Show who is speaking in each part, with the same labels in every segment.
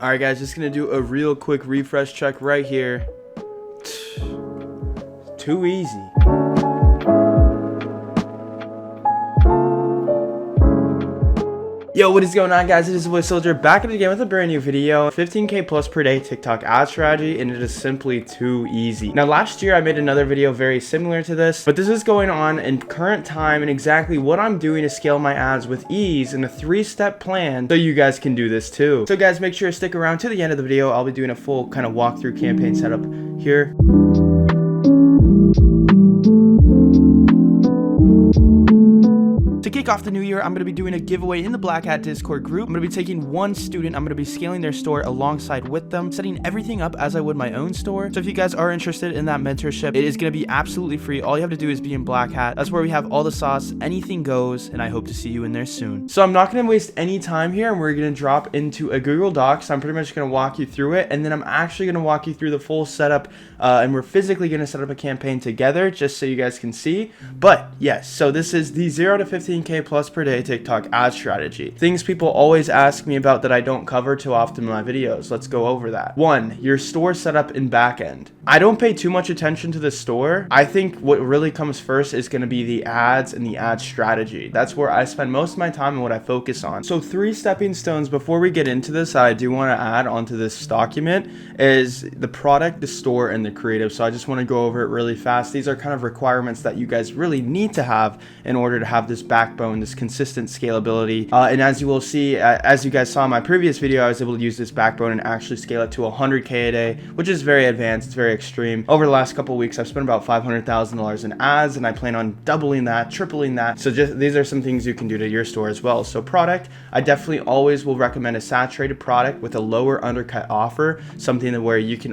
Speaker 1: All right, guys, just gonna do a real quick refresh check right here. Too easy. Yo, what is going on, guys? It is your boy Soldier back at it again with a brand new video. 15K plus per day TikTok ad strategy, and it is simply too easy. Now, last year I made another video very similar to this, but this is going on in current time and exactly what I'm doing to scale my ads with ease in a 3-step plan so you guys can do this too. So guys, make sure to stick around to the end of the video. I'll be doing a full kind of walkthrough campaign setup here. To kick off the new year, I'm going to be doing a giveaway in the Black Hat Discord group. I'm going to be taking one student. I'm going to be scaling their store alongside with them, setting everything up as I would my own store. So if you guys are interested in that mentorship, it is going to be absolutely free. All you have to do is be in Black Hat. That's where we have all the sauce. Anything goes, and I hope to see you in there soon. So I'm not going to waste any time here, and we're going to drop into a Google Docs. I'm pretty much going to walk you through it, and then I'm actually going to walk you through the full setup, and we're physically going to set up a campaign together just so you guys can see. But yes, so this is the 0 to 15K plus per day TikTok ad strategy. Things people always ask me about that I don't cover too often in my videos. Let's go over that. 1, your store setup in backend. I don't pay too much attention to the store. I think what really comes first is going to be the ads and the ad strategy. That's where I spend most of my time and what I focus on. So 3 stepping stones before we get into this I do want to add onto this document is the product, the store, and the creative. So I just want to go over it really fast. These are kind of requirements that you guys really need to have in order to have this backbone, this consistent scalability. And as you will see, as you guys saw in my previous video, I was able to use this backbone and actually scale it to 100K a day, which is very advanced. It's very extreme. Over the last couple of weeks, I've spent about $500,000 in ads, and I plan on doubling that, tripling that. So just these are some things you can do to your store as well. So product, I definitely always will recommend a saturated product with a lower undercut offer, something that where you can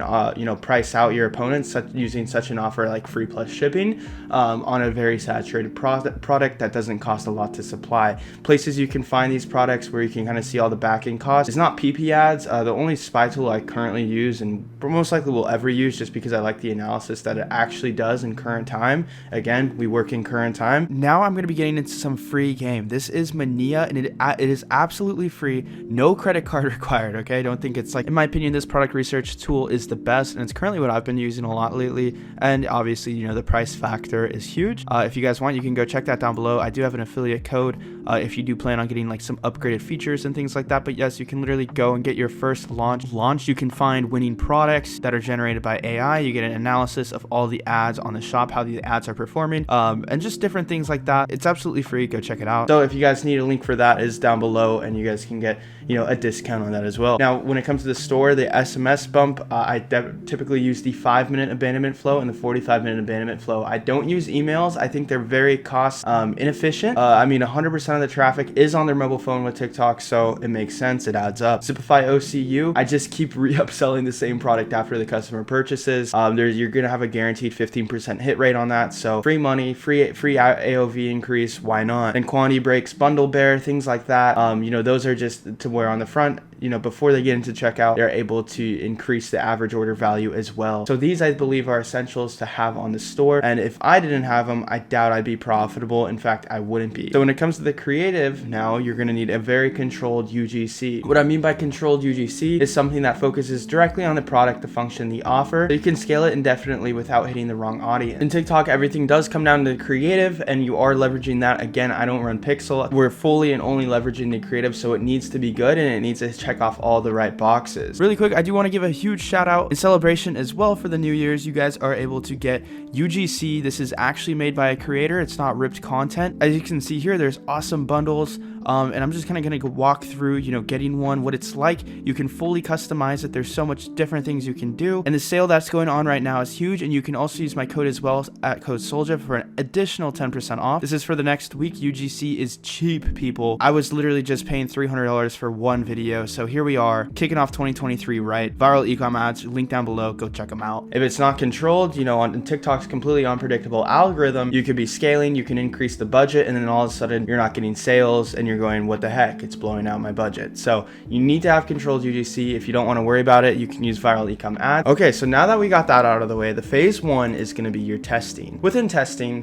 Speaker 1: price out your opponents using such an offer like free plus shipping on a very saturated product that doesn't cost a lot to supply. Places you can find these products where you can kind of see all the back-end costs is not PP ads. The only spy tool I currently use and most likely will ever use, just because I like the analysis that it actually does in current time. Again, we work in current time. Now I'm going to be getting into some free game. This is Mania, and it is absolutely free. No credit card required. Okay, I don't think it's like, in my opinion, this product research tool is the best, and it's currently what I've been using a lot lately. And obviously, the price factor is huge. If you guys want, you can go check that down below. I do have an affiliate code if you do plan on getting like some upgraded features and things like that. But yes, you can literally go and get your first launch. You can find winning products that are generated by AI. You get an analysis of all the ads on the shop, how the ads are performing, and just different things like that. It's absolutely free. Go check it out. So if you guys need a link for that, is down below, and you guys can get a discount on that as well. Now, when it comes to the store, the SMS bump, I typically use the 5-minute abandonment flow and the 45-minute abandonment flow. I don't use emails. I think they're very cost inefficient. 100% of the traffic is on their mobile phone with TikTok, so it makes sense. It adds up. Shopify OCU, I just keep re-upselling the same product after the customer purchases. You're gonna have a guaranteed 15% hit rate on that. So free money, free AOV increase. Why not? And quantity breaks, bundle bear, things like that. Those are just to where on the front, before they get into checkout, they're able to increase the average order value as well. So these, I believe, are essentials to have on the store. And if I didn't have them, I doubt I'd be profitable. In fact, I wouldn't be. So when it comes to the creative, now you're going to need a very controlled UGC. What I mean by controlled UGC is something that focuses directly on the product, the function, the offer. So you can scale it indefinitely without hitting the wrong audience. In TikTok, everything does come down to the creative, and you are leveraging that. Again, I don't run Pixel. We're fully and only leveraging the creative, so it needs to be good, and it needs to check off all the right boxes. Really quick, I do want to give a huge shout out in celebration as well for the New Year's. You guys are able to get UGC. This is actually made by a creator. It's not ripped content. As you can see here, there's awesome bundles. And I'm just kind of going to walk through, getting one, what it's like. You can fully customize it. There's so much different things you can do. And the sale that's going on right now is huge. And you can also use my code as well at code Soulja for an additional 10% off. This is for the next week. UGC is cheap, people. I was literally just paying $300 for one video. So here we are, kicking off 2023, right? Viral ecom ads, link down below. Go check them out. If it's not controlled, on TikTok's completely unpredictable algorithm, you could be scaling, you can increase the budget, and then all of a sudden you're not getting sales and you're you're going, what the heck, it's blowing out my budget. So you need to have controlled UGC. If you don't want to worry about it, you can use viral ecom ads. Okay, so now that we got that out of the way, the phase one is going to be your testing. Within testing,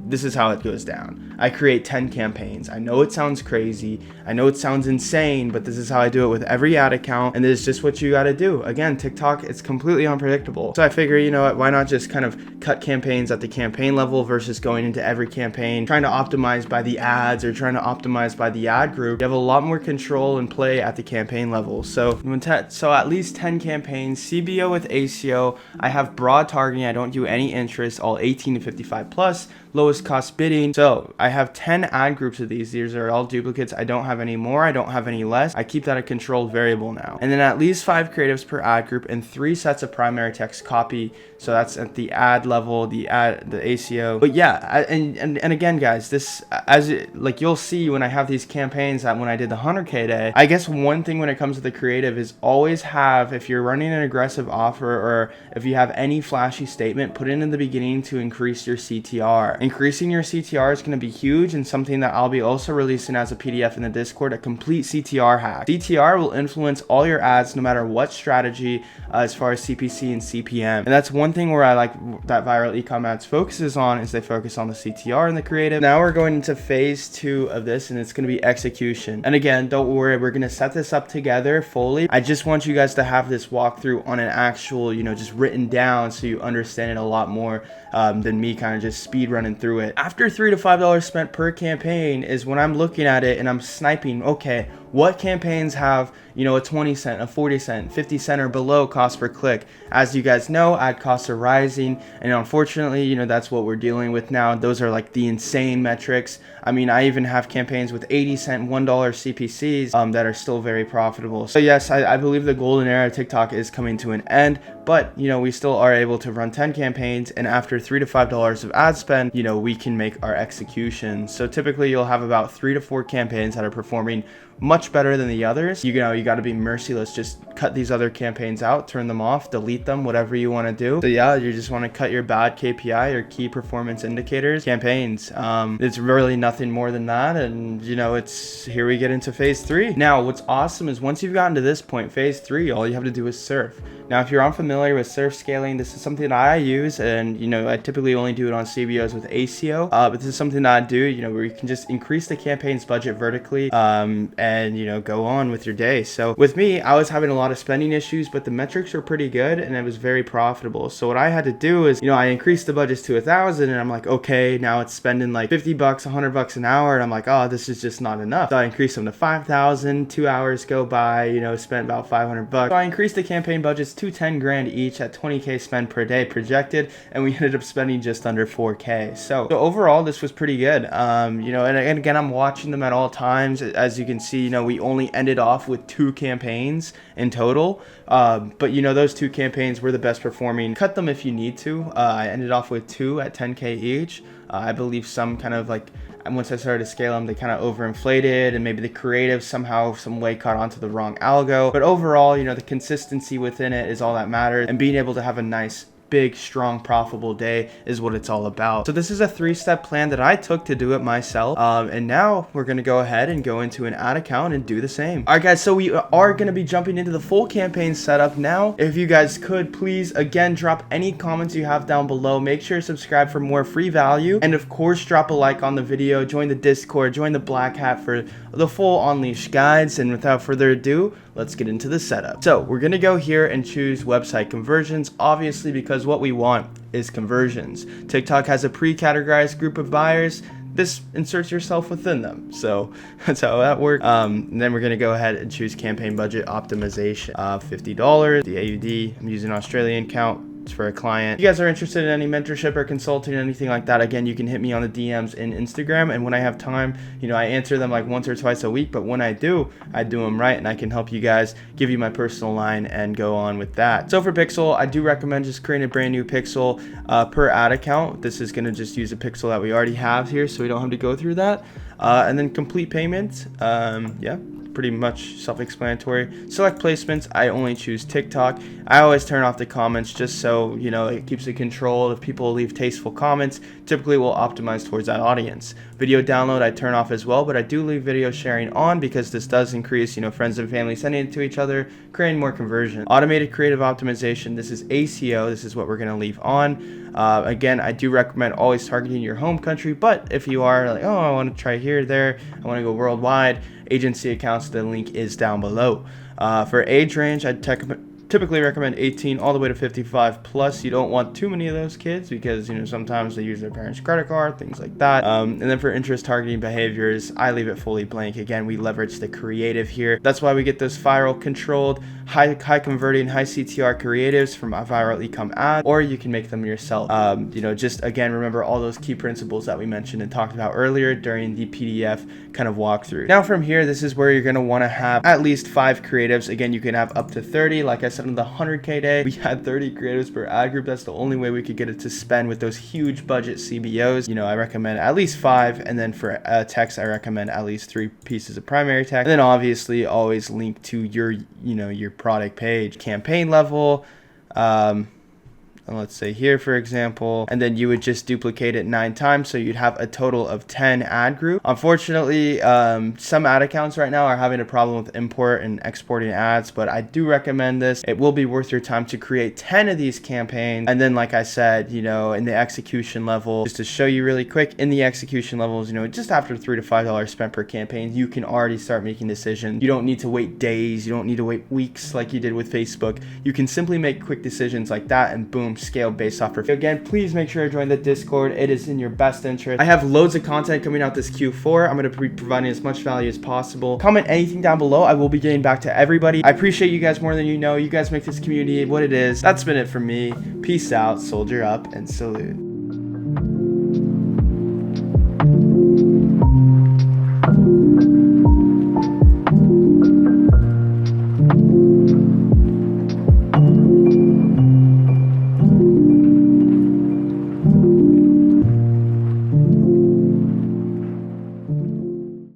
Speaker 1: this is how it goes down. I create 10 campaigns. I know it sounds crazy, I know it sounds insane, but this is how I do it with every ad account, and this is just what you got to do. Again, TikTok, it's completely unpredictable. So I figure, you know what, why not just kind of cut campaigns at the campaign level versus going into every campaign, trying to optimize by the ads or trying to optimize by the ad group. You have a lot more control and play at the campaign level. So at least 10 campaigns, CBO with ACO. I have broad targeting. I don't do any interest, all 18 to 55 plus, lowest cost bidding. So I have 10 ad groups of these. These are all duplicates. I don't have any more. I don't have any less. I keep that a controlled variable now. And then at least 5 creatives per ad group and 3 sets of primary text copy. So that's at the ad level, the ACO. But yeah, and again, guys, this, like you'll see when I have these campaigns that when I did the 100K day, I guess one thing when it comes to the creative is always have, if you're running an aggressive offer or if you have any flashy statement, put it in the beginning to increase your CTR. Increasing your CTR is going to be huge, and something that I'll be also releasing as a PDF in the Discord, a complete CTR hack. CTR will influence all your ads no matter what strategy as far as CPC and CPM. And that's one thing where I like that viral ecom ads focuses on, is they focus on the CTR and the creative. Now we're going into phase 2 of this, and it's going to be execution. And again, don't worry, we're going to set this up together fully. I just want you guys to have this walkthrough on an actual, you know, just written down so you understand it a lot more than me kind of just speed running through it. After $3 to $5 spent per campaign is when I'm looking at it and I'm sniping, okay, what campaigns have, you know, a 20 cent, a 40 cent, 50 cent or below cost per click? As you guys know, ad costs are rising, and unfortunately, you know, that's what we're dealing with now. Those are like the insane metrics. I mean, I even have campaigns with 80 cent, $1 CPCs that are still very profitable. So yes, I believe the golden era of TikTok is coming to an end, but you know, we still are able to run 10 campaigns, and after $3 to $5 of ad spend, you know, we can make our execution. So typically you'll have about 3 to 4 campaigns that are performing much better than the others. You know, you got to be merciless. Just cut these other campaigns out, turn them off, delete them, whatever you want to do. So yeah, you just want to cut your bad KPI or key performance indicators, campaigns. It's really nothing more than that. And you know, it's here we get into phase 3. Now, what's awesome is once you've gotten to this point, phase 3, all you have to do is surf. Now, if you're unfamiliar with surf scaling, this is something that I use, and you know, I typically only do it on CBOs with ACO, but this is something that I do, you know, where you can just increase the campaign's budget vertically, and you know, go on with your day. So with me, I was having a lot of spending issues, but the metrics were pretty good and it was very profitable. So what I had to do is, you know, I increased the budgets to 1,000, and I'm like, okay, now it's spending like $50, $100 an hour, and I'm like, oh, this is just not enough. So I increased them to 5,000. 2 hours go by, you know, spent about $500. So I increased the campaign budgets to 10 grand each at 20K spend per day projected, and we ended up spending just under 4K. So overall, this was pretty good. You know, and again, I'm watching them at all times. As you can see, you know, we only ended off with 2 campaigns in total, but you know, those 2 campaigns were the best performing. Cut them if you need to. I ended off with 2 at 10K each. I believe some kind of like, once I started to scale them, they kind of overinflated, and maybe the creative somehow, some way caught onto the wrong algo. But overall, you know, the consistency within it is all that matters, and being able to have a nice, big, strong, profitable day is what it's all about. So this is a 3-step plan that I took to do it myself, and now we're gonna go ahead and go into an ad account and do the same. All right, guys, so we are gonna be jumping into the full campaign setup now. If you guys could please again drop any comments you have down below, make sure to subscribe for more free value, and of course drop a like on the video, join the Discord, join the Black Hat for the full Unleash guides. And without further ado, let's get into the setup. So we're gonna go here and choose website conversions, obviously, because what we want is conversions. TikTok has a pre-categorized group of buyers. This inserts yourself within them. So that's how that works. And then we're gonna go ahead and choose campaign budget optimization. $50, the AUD, I'm using Australian count. For a client. If you guys are interested in any mentorship or consulting, anything like that, again, you can hit me on the DMs in Instagram, and when I have time, you know, I answer them like once or twice a week, but when I do them right, and I can help you guys, give you my personal line and go on with that. So for pixel, I do recommend just creating a brand new pixel per ad account. This is going to just use a pixel that we already have here, so we don't have to go through that. And then complete payment, yeah. pretty much self-explanatory. Select placements, I only choose TikTok. I always turn off the comments just so, you know, it keeps it controlled. If people leave tasteful comments, typically we'll optimize towards that audience. Video download, I turn off as well, but I do leave video sharing on because this does increase, you know, friends and family sending it to each other, creating more conversion. Automated creative optimization, this is ACO, this is what we're going to leave on. Again, I do recommend always targeting your home country, but if you are like, oh, I want to try here, there, I want to go worldwide, agency accounts, the link is down below. For age range, I typically recommend 18 all the way to 55 plus. You don't want too many of those kids because, you know, sometimes they use their parents' credit card, things like that. And then for interest targeting behaviors, I leave it fully blank. Again, we leverage the creative here. That's why we get those viral controlled, high converting, high CTR creatives from a viral ecom ad, or you can make them yourself. You know, just again, remember all those key principles that we mentioned and talked about earlier during the PDF kind of walkthrough. Now from here, this is where you're going to want to have at least 5 creatives. Again, you can have up to 30. Like I said, on the 100K day, we had 30 creatives per ad group. That's the only way we could get it to spend with those huge budget CBOs. You know, I recommend at least 5, and then for text, I recommend at least 3 pieces of primary text. And then obviously always link to your, you know, your product page, campaign level, and let's say here, for example, and then you would just duplicate it 9 times. So you'd have a total of 10 ad group. Unfortunately, some ad accounts right now are having a problem with import and exporting ads, but I do recommend this. It will be worth your time to create 10 of these campaigns. And then, like I said, you know, in the execution level, just to show you really quick, in the execution levels, you know, just after $3 to $5 spent per campaign, you can already start making decisions. You don't need to wait days. You don't need to wait weeks like you did with Facebook. You can simply make quick decisions like that and boom, scale based off of. Again, please make sure to join the Discord. It is in your best interest. I have loads of content coming out this Q4. I'm going to be providing as much value as possible. Comment anything down below. I will be getting back to everybody. I appreciate you guys more than you know. You guys make this community what it is. That's been it from me. Peace out, soldier up, and salute.